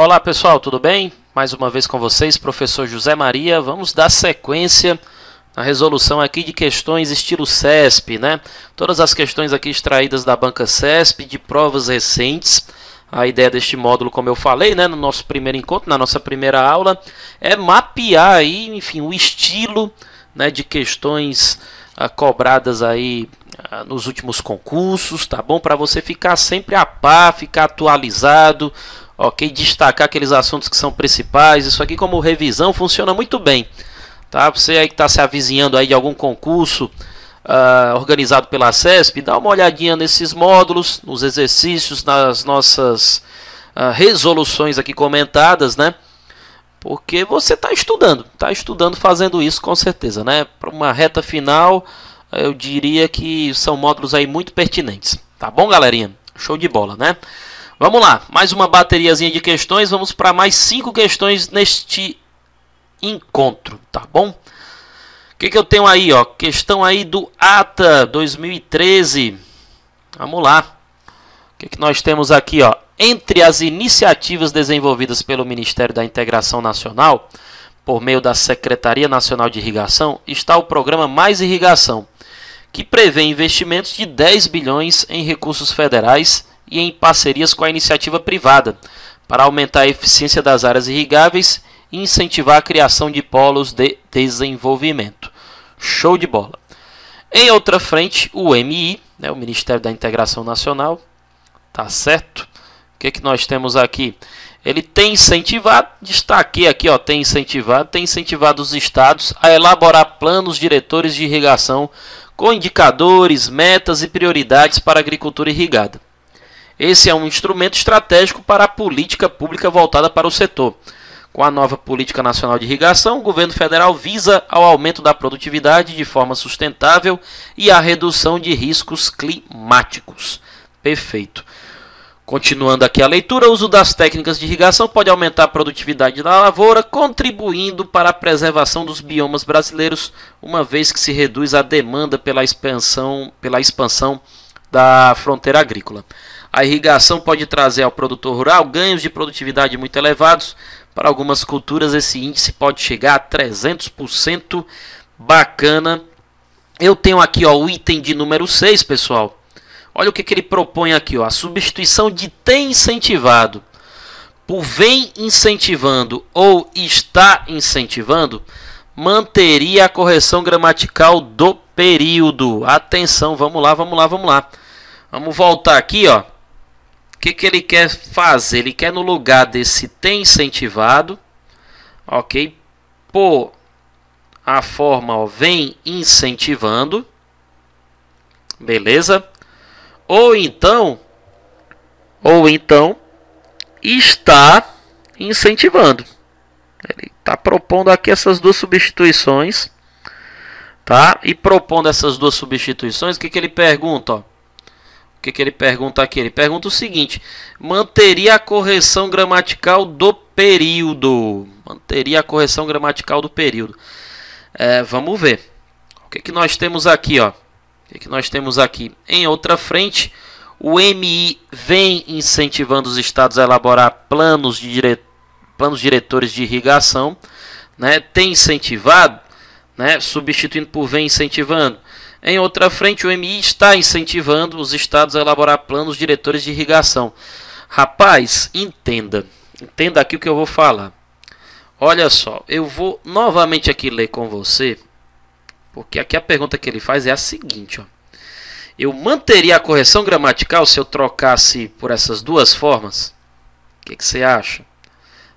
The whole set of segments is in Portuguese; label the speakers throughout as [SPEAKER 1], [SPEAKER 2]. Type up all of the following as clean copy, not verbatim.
[SPEAKER 1] Olá pessoal, tudo bem? Mais uma vez com vocês, professor José Maria. Vamos dar sequência na resolução aqui de questões estilo CESP, né? Todas as questões aqui extraídas da banca CESP, de provas recentes. A ideia deste módulo, como eu falei, né, no nosso primeiro encontro, na nossa primeira aula, é mapear aí, enfim, o estilo, né, de questões cobradas aí nos últimos concursos, tá bom? Para você ficar sempre a par, ficar atualizado, ok? Destacar aqueles assuntos que são principais. Isso aqui, como revisão, funciona muito bem, tá? Você aí que está se avizinhando aí de algum concurso organizado pela CESP, dá uma olhadinha nesses módulos, nos exercícios, nas nossas resoluções aqui comentadas, né? Porque você está estudando fazendo isso com certeza, né? Para uma reta final, eu diria que são módulos aí muito pertinentes, tá bom, galerinha? Show de bola, né? Vamos lá, mais uma bateriazinha de questões, vamos para mais 5 questões neste encontro, tá bom? O que eu tenho aí, ó? Questão aí do ATA 2013. Vamos lá. O que nós temos aqui, ó? Entre as iniciativas desenvolvidas pelo Ministério da Integração Nacional, por meio da Secretaria Nacional de Irrigação, está o programa Mais Irrigação, que prevê investimentos de 10 bilhões em recursos federais e em parcerias com a iniciativa privada, para aumentar a eficiência das áreas irrigáveis e incentivar a criação de polos de desenvolvimento. Show de bola! Em outra frente, o MI, né, o Ministério da Integração Nacional, tá certo? O que nós temos aqui? Ele tem incentivado, destaquei aqui, ó, tem incentivado os estados a elaborar planos diretores de irrigação com indicadores, metas e prioridades para a agricultura irrigada. Esse é um instrumento estratégico para a política pública voltada para o setor. Com a nova Política Nacional de Irrigação, o governo federal visa ao aumento da produtividade de forma sustentável e à redução de riscos climáticos. Perfeito. Continuando aqui a leitura, o uso das técnicas de irrigação pode aumentar a produtividade da lavoura, contribuindo para a preservação dos biomas brasileiros, uma vez que se reduz a demanda pela expansão da fronteira agrícola. A irrigação pode trazer ao produtor rural ganhos de produtividade muito elevados. Para algumas culturas esse índice pode chegar a 300%. Bacana. Eu tenho aqui, ó, o item de número 6, pessoal. Olha o que ele propõe aqui, ó, a substituição de tem incentivado por vem incentivando ou está incentivando manteria a correção gramatical do período. Atenção, vamos lá. Vamos voltar aqui, ó. O que ele quer fazer? Ele quer, no lugar desse tem incentivado, ok, por a forma, ó, vem incentivando, beleza? Ou então está incentivando. Ele está propondo aqui essas duas substituições, tá? E propondo essas duas substituições, o que ele pergunta, ó? O que ele pergunta aqui? Ele pergunta o seguinte: manteria a correção gramatical do período. Manteria a correção gramatical do período. Vamos ver. O que nós temos aqui, ó? O que nós temos aqui? Em outra frente, o MI vem incentivando os estados a elaborar planos diretores de irrigação, né? Tem incentivado, né? Substituindo por vem incentivando. Em outra frente, o MI está incentivando os estados a elaborar planos diretores de irrigação. Rapaz, entenda aqui o que eu vou falar. Olha só, eu vou novamente aqui ler com você, porque aqui a pergunta que ele faz é a seguinte, ó. Eu manteria a correção gramatical se eu trocasse por essas duas formas? O que você acha?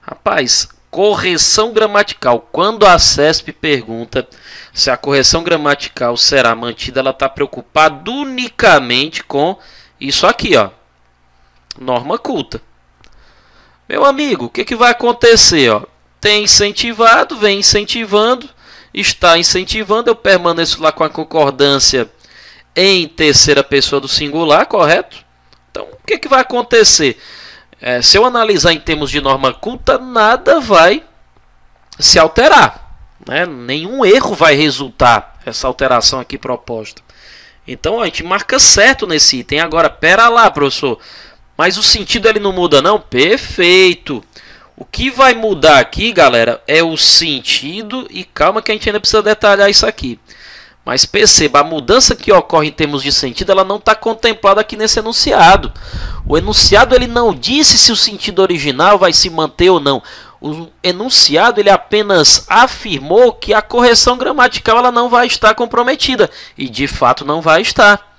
[SPEAKER 1] Rapaz, correção gramatical. Quando a CESP pergunta se a correção gramatical será mantida, ela está preocupada unicamente com isso aqui, ó. Norma culta. Meu amigo, o que vai acontecer, ó? Tem incentivado, vem incentivando, está incentivando, eu permaneço lá com a concordância em terceira pessoa do singular, correto? Então, o que vai acontecer? Se eu analisar em termos de norma culta, nada vai se alterar, né? Nenhum erro vai resultar essa alteração aqui proposta. Então a gente marca certo nesse item. Agora, pera lá, professor, mas o sentido ele não muda não? Perfeito. O que vai mudar aqui, galera, é o sentido, e calma que a gente ainda precisa detalhar isso aqui. Mas perceba, a mudança que ocorre em termos de sentido, ela não está contemplada aqui nesse enunciado. O enunciado ele não disse se o sentido original vai se manter ou não. O enunciado ele apenas afirmou que a correção gramatical ela não vai estar comprometida. E de fato não vai estar.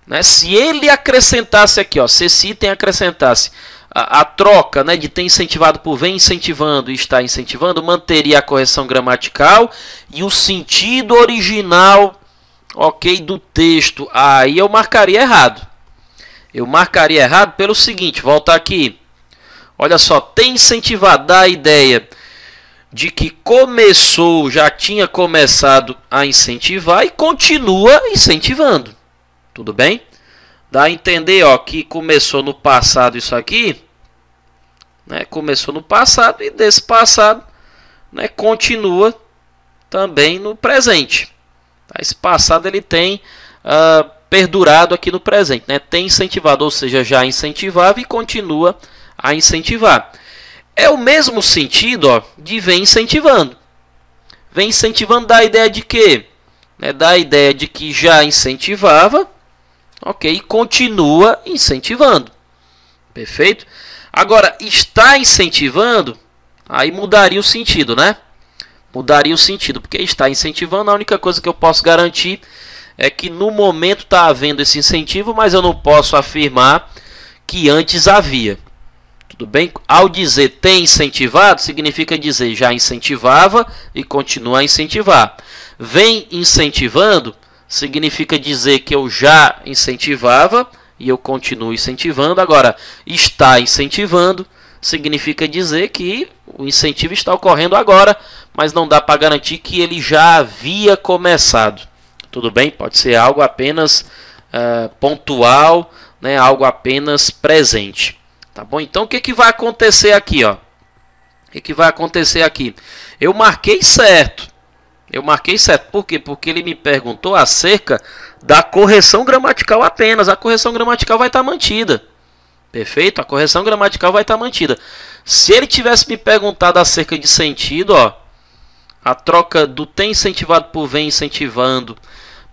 [SPEAKER 1] Né? Se ele acrescentasse aqui, ó, se esse item acrescentasse a troca, né, de ter incentivado por vem incentivando e está incentivando, manteria a correção gramatical e o sentido original, ok, do texto. Aí eu marcaria errado. Eu marcaria errado pelo seguinte, volta aqui. Olha só, tem incentivado, dá a ideia de que começou, já tinha começado a incentivar e continua incentivando. Tudo bem? Dá a entender, ó, que começou no passado isso aqui, né? Começou no passado e desse passado, né, continua também no presente. Tá? Esse passado ele tem perdurado aqui no presente, né? Tem incentivado, ou seja, já incentivava e continua a incentivar. É o mesmo sentido, ó, de vem incentivando. Vem incentivando dá a ideia de quê? Né? Dá a ideia de que já incentivava. Ok, continua incentivando. Perfeito? Agora, está incentivando, aí mudaria o sentido, né? Mudaria o sentido, porque está incentivando, a única coisa que eu posso garantir é que no momento está havendo esse incentivo, mas eu não posso afirmar que antes havia. Tudo bem? Ao dizer tem incentivado, significa dizer já incentivava e continua a incentivar. Vem incentivando, significa dizer que eu já incentivava e eu continuo incentivando. Agora, está incentivando significa dizer que o incentivo está ocorrendo agora, mas não dá para garantir que ele já havia começado. Tudo bem? Pode ser algo apenas pontual, né? Algo apenas presente. Tá bom? Então, o que vai acontecer aqui? Ó? O que vai acontecer aqui? Eu marquei certo. Eu marquei certo. Por quê? Porque ele me perguntou acerca da correção gramatical apenas. A correção gramatical vai estar mantida. Perfeito? A correção gramatical vai estar mantida. Se ele tivesse me perguntado acerca de sentido, ó, a troca do tem incentivado por vem incentivando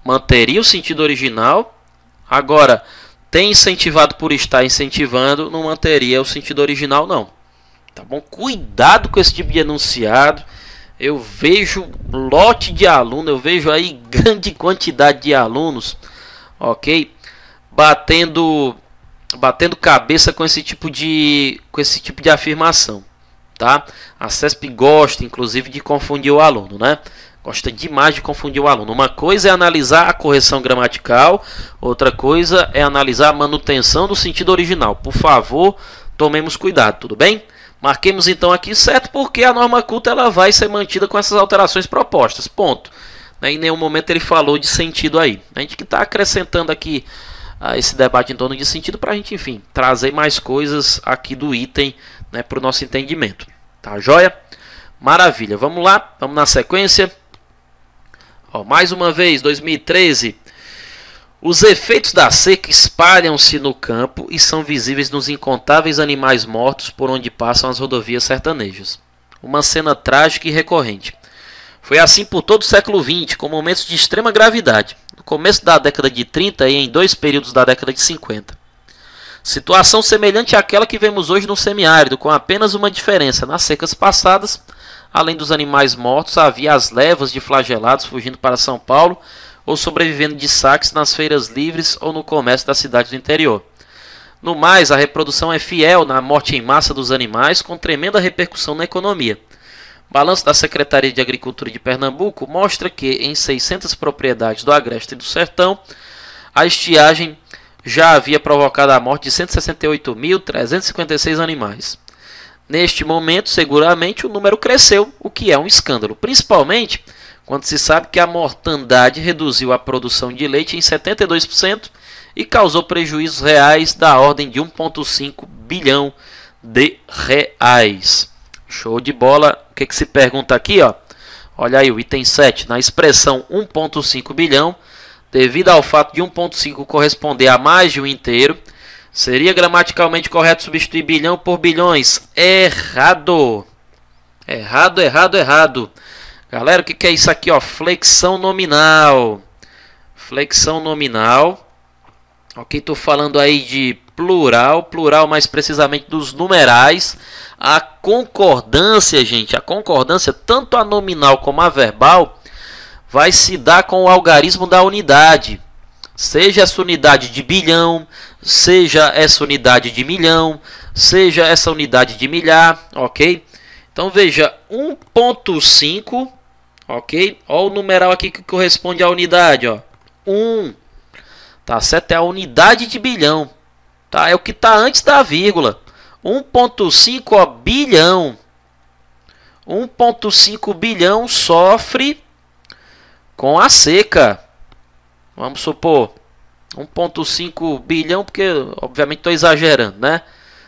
[SPEAKER 1] manteria o sentido original. Agora, tem incentivado por estar incentivando não manteria o sentido original, não. Tá bom? Cuidado com esse tipo de enunciado. Eu vejo lote de aluno, eu vejo aí grande quantidade de alunos, ok, batendo cabeça com esse tipo de afirmação, tá? A CESP gosta, inclusive, de confundir o aluno, né? Gosta demais de confundir o aluno. Uma coisa é analisar a correção gramatical, outra coisa é analisar a manutenção do sentido original. Por favor, tomemos cuidado, tudo bem? Marquemos então aqui certo, porque a norma culta ela vai ser mantida com essas alterações propostas, ponto. Em nenhum momento ele falou de sentido aí. A gente que está acrescentando aqui esse debate em torno de sentido para a gente, enfim, trazer mais coisas aqui do item, né, para o nosso entendimento. Tá joia? Maravilha, vamos lá, vamos na sequência. Ó, mais uma vez, 2013. Os efeitos da seca espalham-se no campo e são visíveis nos incontáveis animais mortos por onde passam as rodovias sertanejas. Uma cena trágica e recorrente. Foi assim por todo o século XX, com momentos de extrema gravidade, no começo da década de 30 e em 2 períodos da década de 50. Situação semelhante àquela que vemos hoje no semiárido, com apenas uma diferença. Nas secas passadas, além dos animais mortos, havia as levas de flagelados fugindo para São Paulo, ou sobrevivendo de saques nas feiras livres ou no comércio das cidades do interior. No mais, a reprodução é fiel na morte em massa dos animais, com tremenda repercussão na economia. Balanço da Secretaria de Agricultura de Pernambuco mostra que, em 600 propriedades do Agreste e do Sertão, a estiagem já havia provocado a morte de 168.356 animais. Neste momento, seguramente, o número cresceu, o que é um escândalo, principalmente quando se sabe que a mortandade reduziu a produção de leite em 72% e causou prejuízos reais da ordem de 1,5 bilhão de reais. Show de bola. O que se pergunta aqui? Ó? Olha aí o item 7. Na expressão 1,5 bilhão, devido ao fato de 1,5 corresponder a mais de um inteiro, Seria gramaticalmente correto substituir bilhão por bilhões? Errado. Errado, errado, errado. Galera, o que é isso aqui, ó? Flexão nominal. Flexão nominal. Ok, estou falando aí de plural, plural mais precisamente dos numerais. A concordância, gente, a concordância, tanto a nominal como a verbal, vai se dar com o algarismo da unidade. Seja essa unidade de bilhão, seja essa unidade de milhão, seja essa unidade de milhar, ok? Então veja, 1.5, ok? Olha o numeral aqui que corresponde à unidade, ó. 1, tá certo? É a unidade de bilhão, tá? É o que está antes da vírgula. 1.5, ó, bilhão. 1.5 bilhão sofre com a seca. Vamos supor 1.5 bilhão, porque obviamente estou exagerando, né?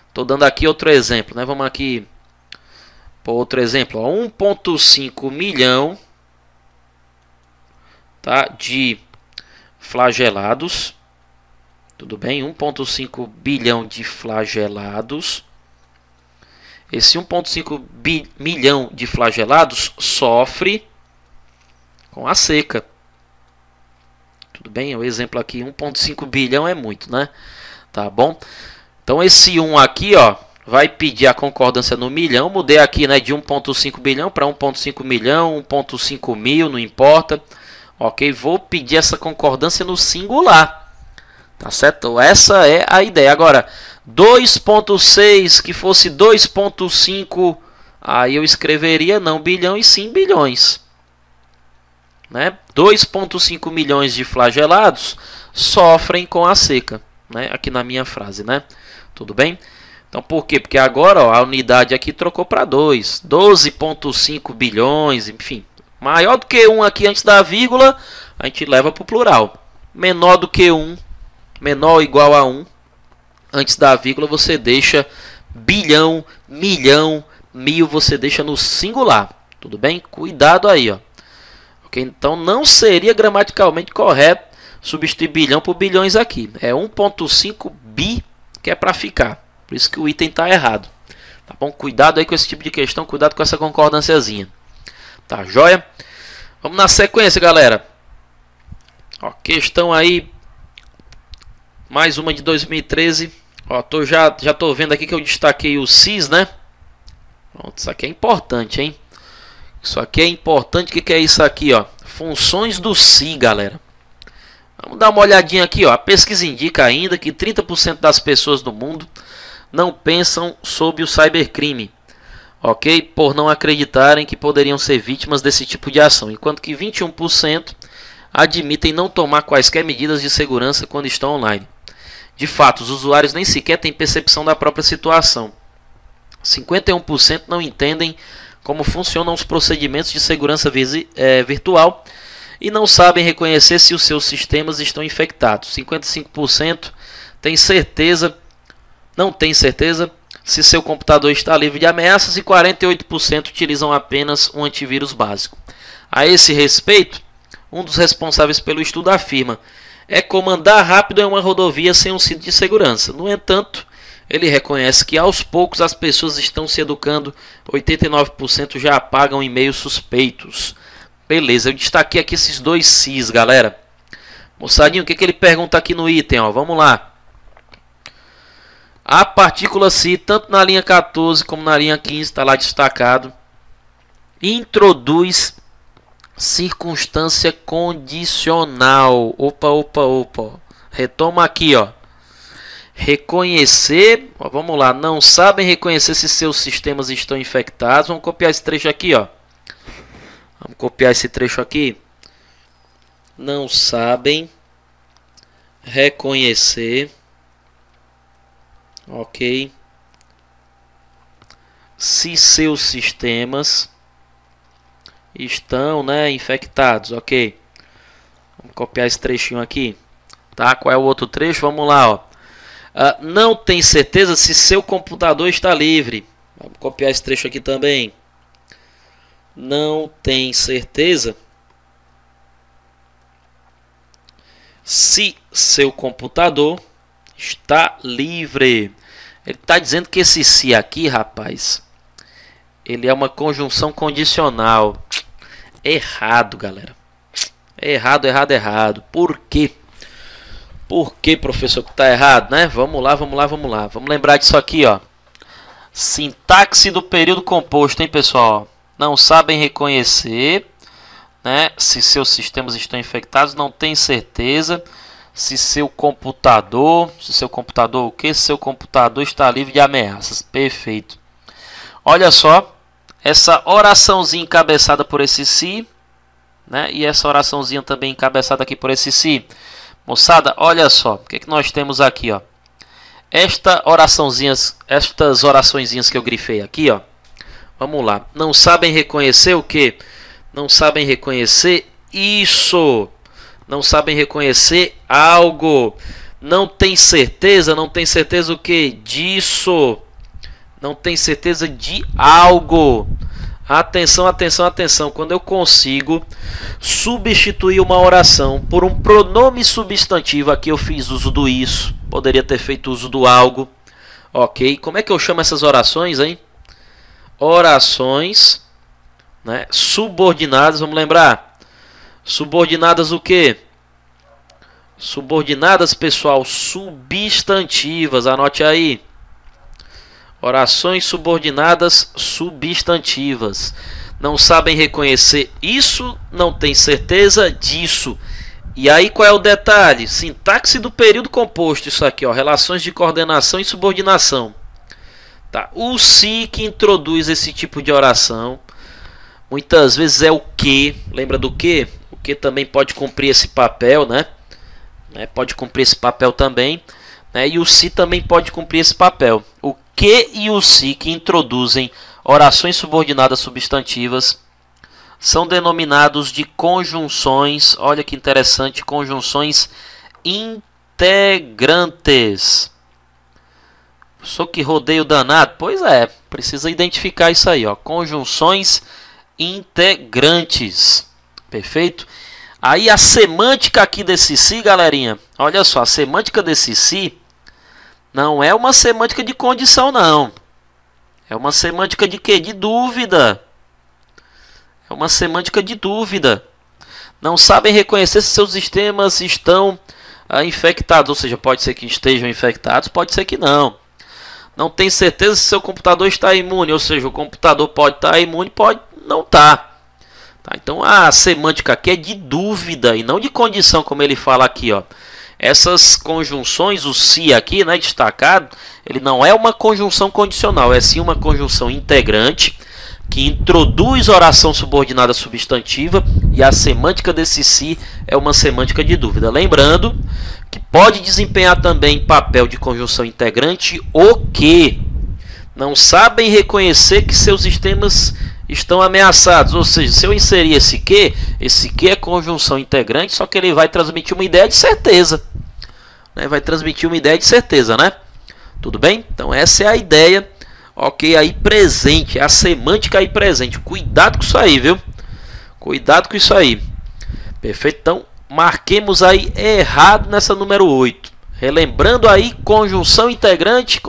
[SPEAKER 1] Estou dando aqui outro exemplo, né? Vamos aqui por outro exemplo, 1.5 milhão, tá? De flagelados. Tudo bem? 1.5 bilhão de flagelados. Esse 1.5 milhão de flagelados sofre com a seca. Tudo bem? O exemplo aqui, 1.5 bilhão é muito, né? Tá bom? Então esse 1 aqui, ó, vai pedir a concordância no milhão. Mudei aqui, né, de 1.5 bilhão para 1.5 milhão, 1.5 mil, não importa. Ok? Vou pedir essa concordância no singular. Tá certo? Essa é a ideia. Agora, 2.6, que fosse 2.5, aí eu escreveria não bilhão e sim bilhões. Né? 2.5 milhões de flagelados sofrem com a seca, né? Aqui na minha frase, né? Tudo bem? Então, por quê? Porque agora, ó, a unidade aqui trocou para 2. 12.5 bilhões, enfim. Maior do que 1 aqui antes da vírgula, a gente leva para o plural. Menor do que 1, menor ou igual a 1, antes da vírgula você deixa bilhão, milhão, mil, você deixa no singular. Tudo bem? Cuidado aí, ó. Okay? Então não seria gramaticalmente correto substituir bilhão por bilhões aqui. É 1.5 bi que é para ficar. Por isso que o item está errado. Tá bom? Cuidado aí com esse tipo de questão, cuidado com essa concordânciazinha. Tá joia? Vamos na sequência, galera. Ó, questão aí, mais uma de 2013. Ó, já tô vendo aqui que eu destaquei o CIS, né? Pronto, isso aqui é importante, hein? Isso aqui é importante. O que é isso aqui, ó? Funções do SI, galera. Vamos dar uma olhadinha aqui, ó. A pesquisa indica ainda que 30% das pessoas do mundo não pensam sobre o cybercrime, ok? Por não acreditarem que poderiam ser vítimas desse tipo de ação, enquanto que 21% admitem não tomar quaisquer medidas de segurança quando estão online. De fato, os usuários nem sequer têm percepção da própria situação. 51% não entendem como funcionam os procedimentos de segurança virtual e não sabem reconhecer se os seus sistemas estão infectados. 55% não tem certeza se seu computador está livre de ameaças e 48% utilizam apenas um antivírus básico. A esse respeito, um dos responsáveis pelo estudo afirma: é como andar rápido em uma rodovia sem um cinto de segurança. No entanto, ele reconhece que aos poucos as pessoas estão se educando, 89% já apagam e-mails suspeitos. Beleza, eu destaquei aqui esses dois Cs, galera. Moçadinho, o que ele pergunta aqui no item? Ó? Vamos lá. A partícula Si, tanto na linha 14 como na linha 15, está lá destacado, introduz circunstância condicional. Opa. Retoma aqui, ó. Reconhecer, ó, vamos lá, não sabem reconhecer se seus sistemas estão infectados. Vamos copiar esse trecho aqui, ó. Vamos copiar esse trecho aqui. Não sabem reconhecer, ok, se seus sistemas estão, né, infectados, ok. Vamos copiar esse trechinho aqui, tá? Qual é o outro trecho? Vamos lá, ó. Não tem certeza se seu computador está livre. Vamos copiar esse trecho aqui também. Não tem certeza se seu computador está livre. Ele está dizendo que esse se aqui, rapaz, ele é uma conjunção condicional. Errado, galera. Errado, errado, errado. Por quê? Por que, professor, que está errado, né? Vamos lá, vamos lá, vamos lá. Vamos lembrar disso aqui, ó. Sintaxe do período composto, hein, pessoal? Não sabem reconhecer, né? Se seus sistemas estão infectados, não tem certeza. Se seu computador o quê? Se seu computador está livre de ameaças. Perfeito. Olha só, essa oraçãozinha encabeçada por esse se, né? E essa oraçãozinha também encabeçada aqui por esse se. Moçada, olha só, o que nós temos aqui, ó? Estas oraçõezinhas que eu grifei aqui, ó. Vamos lá. Não sabem reconhecer o quê? Não sabem reconhecer isso. Não sabem reconhecer algo. Não tem certeza o quê? Disso. Não tem certeza de algo. Atenção, atenção, atenção. Quando eu consigo substituir uma oração por um pronome substantivo, aqui eu fiz uso do isso, poderia ter feito uso do algo. Ok, como é que eu chamo essas orações, hein? Orações, né, subordinadas, vamos lembrar. Subordinadas o quê? Subordinadas, pessoal, substantivas, anote aí. Orações subordinadas substantivas. Não sabem reconhecer isso, não tem certeza disso. E aí qual é o detalhe? Sintaxe do período composto, isso aqui, ó, relações de coordenação e subordinação. Tá. O se que introduz esse tipo de oração, muitas vezes é o que. Lembra do que? O que também pode cumprir esse papel, né? Pode cumprir esse papel também. Né? E o se também pode cumprir esse papel. O que e o se que introduzem orações subordinadas substantivas são denominados de conjunções, olha que interessante, conjunções integrantes. Só que rodeio danado? Pois é, precisa identificar isso aí, ó, conjunções integrantes. Perfeito? Aí a semântica aqui desse se, galerinha, olha só, a semântica desse se não é uma semântica de condição, não. É uma semântica de quê? De dúvida. É uma semântica de dúvida. Não sabem reconhecer se seus sistemas estão infectados. Ou seja, pode ser que estejam infectados, pode ser que não. Não tem certeza se seu computador está imune. Ou seja, o computador pode estar imune, pode não estar. Tá? Então a semântica aqui é de dúvida e não de condição, como ele fala aqui, ó. Essas conjunções, o se aqui, né, destacado, ele não é uma conjunção condicional, é sim uma conjunção integrante que introduz oração subordinada substantiva e a semântica desse se é uma semântica de dúvida. Lembrando que pode desempenhar também papel de conjunção integrante o que não sabem reconhecer que seus sistemas estão ameaçados. Ou seja, se eu inserir esse que é conjunção integrante, só que ele vai transmitir uma ideia de certeza. Vai transmitir uma ideia de certeza, né? Tudo bem? Então essa é a ideia, ok, aí presente, a semântica aí presente. Cuidado com isso aí, viu? Cuidado com isso aí. Perfeito? Então marquemos aí errado nessa número 8. Relembrando aí, conjunção integrante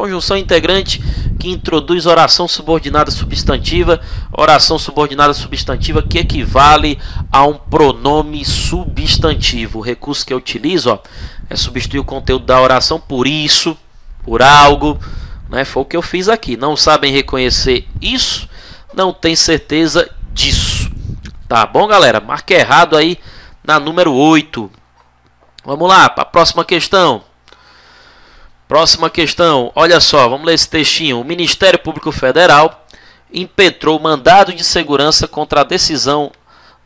[SPEAKER 1] que introduz oração subordinada substantiva que equivale a um pronome substantivo. O recurso que eu utilizo, ó, é substituir o conteúdo da oração por isso, por algo, né? Foi o que eu fiz aqui. Não sabem reconhecer isso, não tem certeza disso. Tá bom, galera? Marque errado aí na número 8. Vamos lá para a próxima questão. Próxima questão, olha só, vamos ler esse textinho. O Ministério Público Federal impetrou mandado de segurança contra a decisão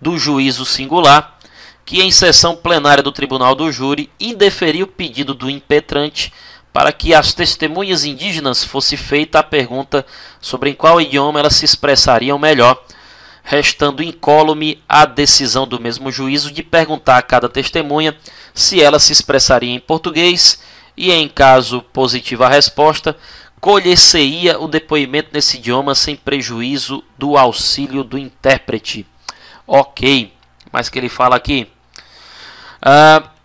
[SPEAKER 1] do juízo singular, que em sessão plenária do Tribunal do Júri indeferiu o pedido do impetrante para que às testemunhas indígenas fosse feita a pergunta sobre em qual idioma elas se expressariam melhor, restando incólume a decisão do mesmo juízo de perguntar a cada testemunha se ela se expressaria em português e, em caso positiva a resposta, colher-se-ia o depoimento nesse idioma sem prejuízo do auxílio do intérprete. Ok, mas que ele fala aqui.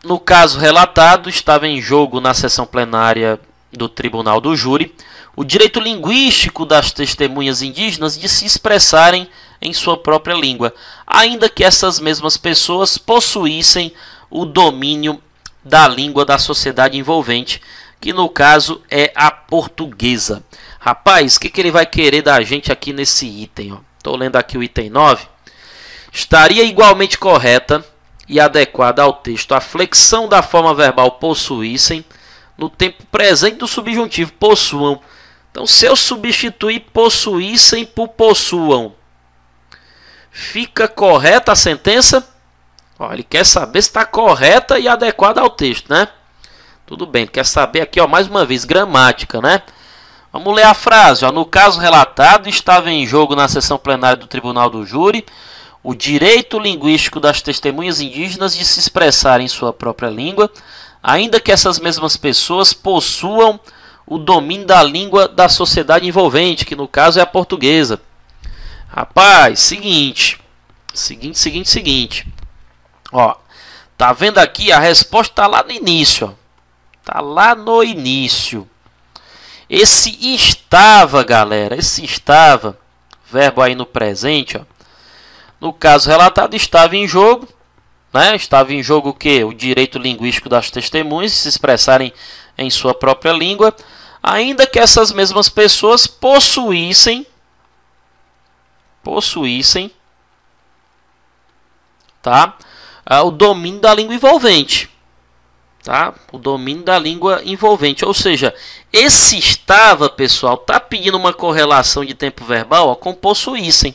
[SPEAKER 1] no caso relatado, estava em jogo na sessão plenária do Tribunal do Júri o direito linguístico das testemunhas indígenas de se expressarem em sua própria língua, ainda que essas mesmas pessoas possuíssem o domínio da língua da sociedade envolvente, que no caso é a portuguesa. Rapaz, o que ele vai querer da gente aqui nesse item? Estou lendo aqui o item 9. Estaria igualmente correta e adequada ao texto a flexão da forma verbal possuíssem no tempo presente do subjuntivo possuam. Então, se eu substituir possuíssem por possuam, fica correta a sentença? Ele quer saber se está correta e adequada ao texto, né? Tudo bem, quer saber aqui, mais uma vez, gramática, né? Vamos ler a frase. No caso relatado, estava em jogo na sessão plenária do Tribunal do Júri o direito linguístico das testemunhas indígenas de se expressar em sua própria língua, ainda que essas mesmas pessoas possuam o domínio da língua da sociedade envolvente, que no caso é a portuguesa. Rapaz, seguinte. Tá vendo aqui? A resposta tá lá no início. Tá lá no início. Esse estava, galera, verbo aí no presente, no caso relatado, estava em jogo, né? Estava em jogo o quê? O direito linguístico das testemunhas de se expressarem em sua própria língua, ainda que essas mesmas pessoas possuíssem, tá? O domínio da língua envolvente. Tá? O domínio da língua envolvente. Ou seja, esse estava, pessoal, tá pedindo uma correlação de tempo verbal com possuíssem.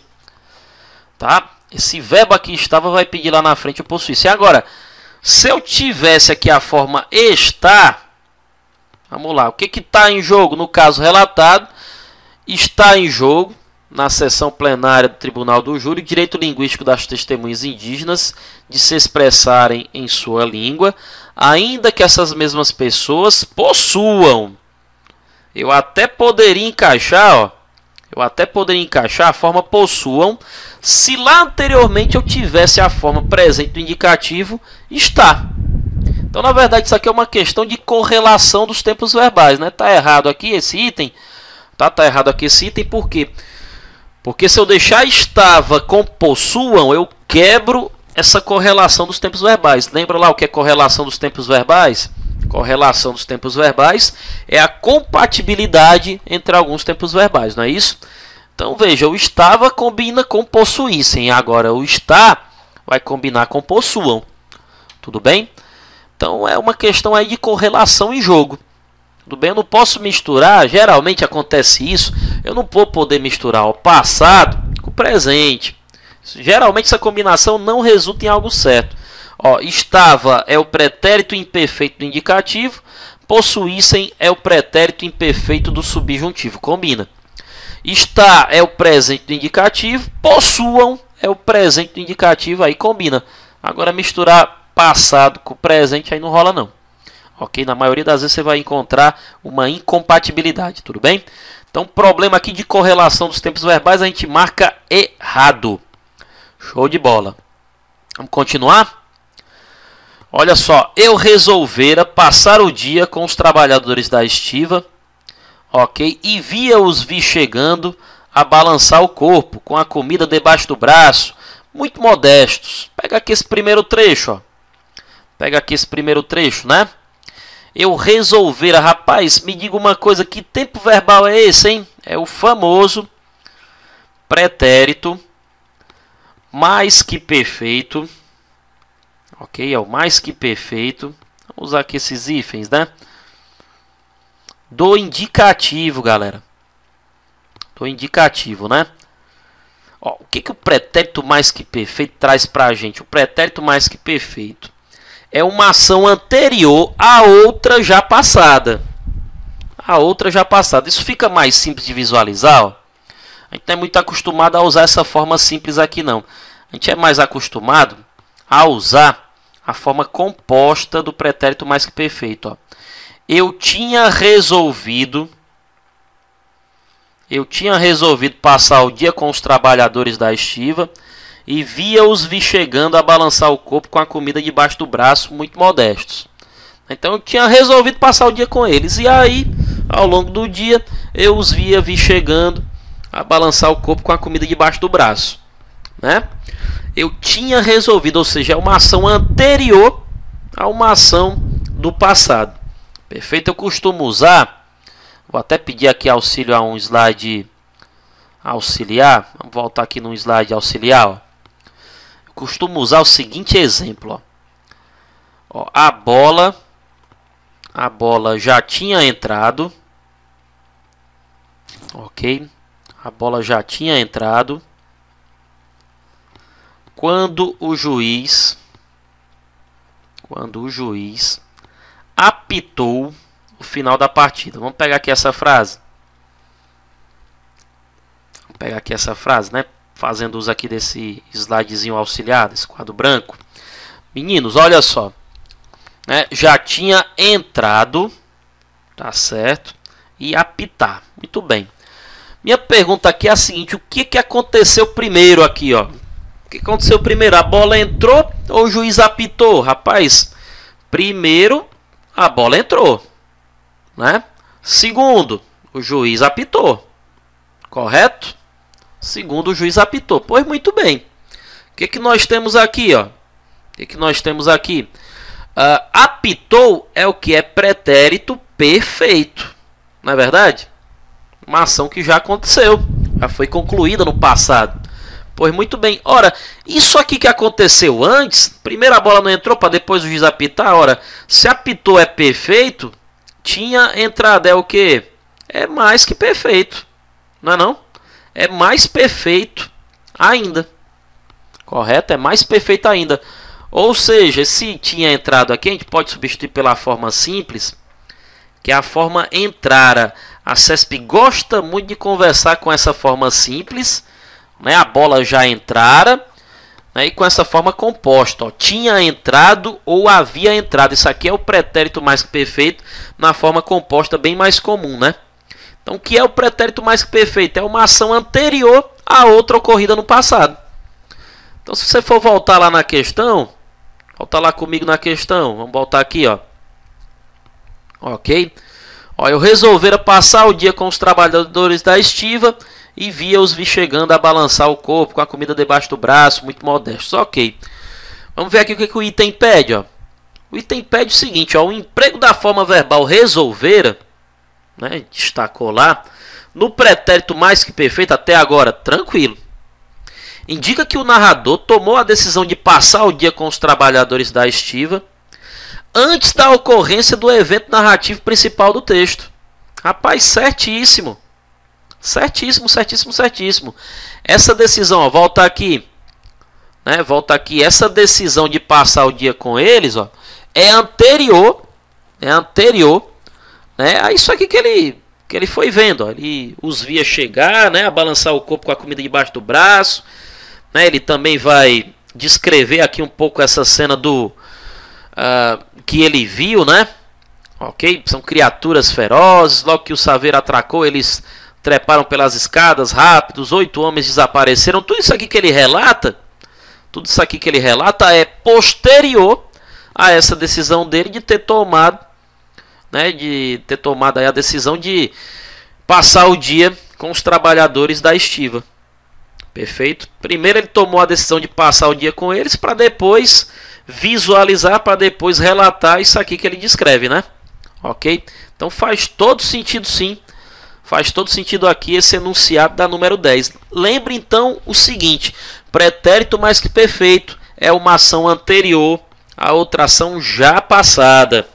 [SPEAKER 1] Tá? Esse verbo aqui estava vai pedir lá na frente o possuíssem. Agora, se eu tivesse aqui a forma está, vamos lá, o que está em jogo no caso relatado? Está em jogo, na sessão plenária do Tribunal do Júri, o direito linguístico das testemunhas indígenas de se expressarem em sua língua, ainda que essas mesmas pessoas possuam. Eu até poderia encaixar a forma possuam, se lá anteriormente eu tivesse a forma presente do indicativo está. Então, na verdade, isso aqui é uma questão de correlação dos tempos verbais, né? Tá errado aqui esse item. Tá errado aqui esse item, por quê? Porque se eu deixar estava com possuam, eu quebro essa correlação dos tempos verbais. Lembra lá o que é correlação dos tempos verbais? Correlação dos tempos verbais é a compatibilidade entre alguns tempos verbais, não é isso? Então veja, o estava combina com possuíssem, agora o está vai combinar com possuam. Tudo bem? Então é uma questão aí de correlação em jogo. Tudo bem? Eu não posso misturar, geralmente acontece isso, eu não vou poder misturar o passado com o presente. Geralmente essa combinação não resulta em algo certo. Estava é o pretérito imperfeito do indicativo, possuíssem é o pretérito imperfeito do subjuntivo. Combina. Está é o presente do indicativo, possuam é o presente do indicativo, aí combina. Agora misturar passado com presente aí não rola não. Ok? Na maioria das vezes você vai encontrar uma incompatibilidade, tudo bem? Então, problema aqui de correlação dos tempos verbais, a gente marca errado. Show de bola. Vamos continuar? Olha só, eu resolvera passar o dia com os trabalhadores da estiva, ok? E via-os vir chegando a balançar o corpo, com a comida debaixo do braço, muito modestos. Pega aqui esse primeiro trecho, né? Eu resolvera, rapaz, me diga uma coisa, que tempo verbal é esse, hein? É o famoso pretérito mais que perfeito, ok? É o mais que perfeito. Vamos usar aqui esses hífens, né? Do indicativo, galera. Do indicativo, né? O que o pretérito mais que perfeito traz pra gente? O pretérito mais que perfeito é uma ação anterior à outra já passada. Isso fica mais simples de visualizar, A gente não é muito acostumado a usar essa forma simples aqui, não. A gente é mais acostumado a usar a forma composta do pretérito mais que perfeito. Eu tinha resolvido passar o dia com os trabalhadores da estiva e via-os vir chegando a balançar o corpo com a comida debaixo do braço, muito modestos. Então eu tinha resolvido passar o dia com eles. E aí, ao longo do dia, eu os via vir chegando a balançar o corpo com a comida debaixo do braço, né? Eu tinha resolvido, ou seja, é uma ação anterior a uma ação do passado. Perfeito? Eu costumo usar, vou até pedir aqui auxílio a um slide auxiliar. Vamos voltar aqui no slide auxiliar. Ó. Eu costumo usar o seguinte exemplo. Ó, a bola já tinha entrado. Ok? A bola já tinha entrado quando o juiz apitou o final da partida. Vamos pegar aqui essa frase. Né? Fazendo uso aqui desse slidezinho auxiliar, desse quadro branco. Meninos, olha só. Né? Já tinha entrado, tá certo? E apitar. Muito bem. Minha pergunta aqui é a seguinte: o que aconteceu primeiro aqui, ó? O que aconteceu primeiro? A bola entrou ou o juiz apitou? Rapaz, primeiro a bola entrou, né? Segundo, o juiz apitou. Correto? Segundo, o juiz apitou. Pois muito bem. O que nós temos aqui, ó? O que nós temos aqui? Apitou é o que? É pretérito perfeito. Não é verdade? Uma ação que já aconteceu, já foi concluída no passado. Pois muito bem. Ora, isso aqui que aconteceu antes, primeiro a bola não entrou para depois o juiz apitar. Ora, se apitou é perfeito, tinha entrada é o que? É mais que perfeito. Não é não? É mais perfeito ainda. Correto? É mais perfeito ainda. Ou seja, se tinha entrado aqui, a gente pode substituir pela forma simples, que é a forma entrara. A CESP gosta muito de conversar com essa forma simples, né? A bola já entrara, né? E com essa forma composta, ó, tinha entrado ou havia entrado. Isso aqui é o pretérito mais que perfeito na forma composta, bem mais comum, né? Então, o que é o pretérito mais que perfeito? É uma ação anterior a outra ocorrida no passado. Então, se você for voltar lá na questão, volta lá comigo na questão, vamos voltar aqui, ó. Ok? Ó, eu resolvera passar o dia com os trabalhadores da estiva e via-os vir chegando a balançar o corpo com a comida debaixo do braço, muito modestos. Ok. Vamos ver aqui o que o item pede. Ó. O item pede o seguinte: ó, o emprego da forma verbal resolvera, né, destacou lá, no pretérito mais que perfeito até agora, tranquilo. Indica que o narrador tomou a decisão de passar o dia com os trabalhadores da estiva antes da ocorrência do evento narrativo principal do texto. Rapaz, certíssimo. Certíssimo, certíssimo, certíssimo. Essa decisão, ó, volta aqui. Né, volta aqui. Essa decisão de passar o dia com eles, ó, é anterior. Né, a isso aqui que ele foi vendo. Ó. Ele os via chegar, né, a balançar o corpo com a comida debaixo do braço. Né, ele também vai descrever aqui um pouco essa cena do... que ele viu, né? Ok? São criaturas ferozes. Logo que o saveiro atracou, eles treparam pelas escadas rápidos. 8 homens desapareceram. Tudo isso aqui que ele relata, é posterior a essa decisão dele de ter tomado, né? De ter tomado aí a decisão de passar o dia com os trabalhadores da estiva. Perfeito? Primeiro ele tomou a decisão de passar o dia com eles para depois visualizar, para depois relatar isso aqui que ele descreve, né? Ok? Então faz todo sentido, sim. Faz todo sentido aqui esse enunciado da número 10. Lembre então o seguinte: pretérito mais que perfeito é uma ação anterior a outra ação já passada.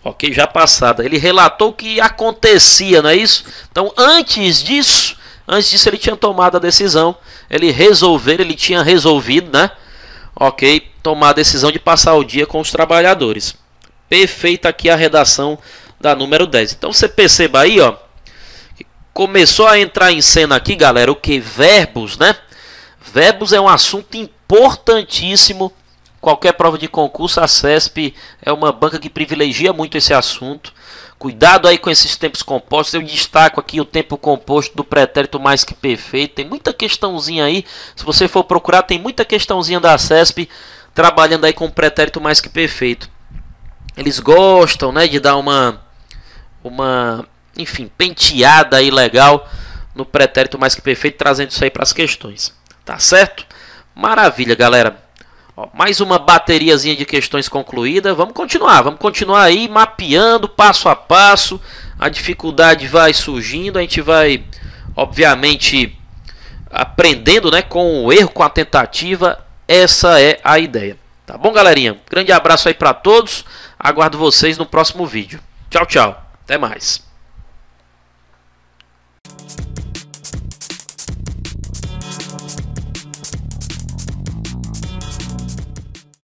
[SPEAKER 1] Ok? Já passada. Ele relatou o que acontecia, não é isso? Então antes disso ele tinha tomado a decisão. Ele tinha resolvido, né? Ok? Tomar a decisão de passar o dia com os trabalhadores. Perfeita aqui a redação da número 10. Então você perceba aí, ó, que começou a entrar em cena aqui, galera, o que? Verbos, né? Verbos é um assunto importantíssimo. Qualquer prova de concurso, a CESP é uma banca que privilegia muito esse assunto. Cuidado aí com esses tempos compostos. Eu destaco aqui o tempo composto do pretérito mais que perfeito. Tem muita questãozinha aí. Se você for procurar, tem muita questãozinha da CESP trabalhando aí com o pretérito mais que perfeito. Eles gostam, né, de dar uma enfim, penteada aí legal no pretérito mais que perfeito, trazendo isso aí para as questões. Tá certo? Maravilha, galera. Ó, mais uma bateriazinha de questões concluída. Vamos continuar aí mapeando passo a passo. A dificuldade vai surgindo, a gente vai, obviamente, aprendendo, né, com o erro, com a tentativa. Essa é a ideia. Tá bom, galerinha? Grande abraço aí para todos. Aguardo vocês no próximo vídeo. Tchau, tchau. Até mais.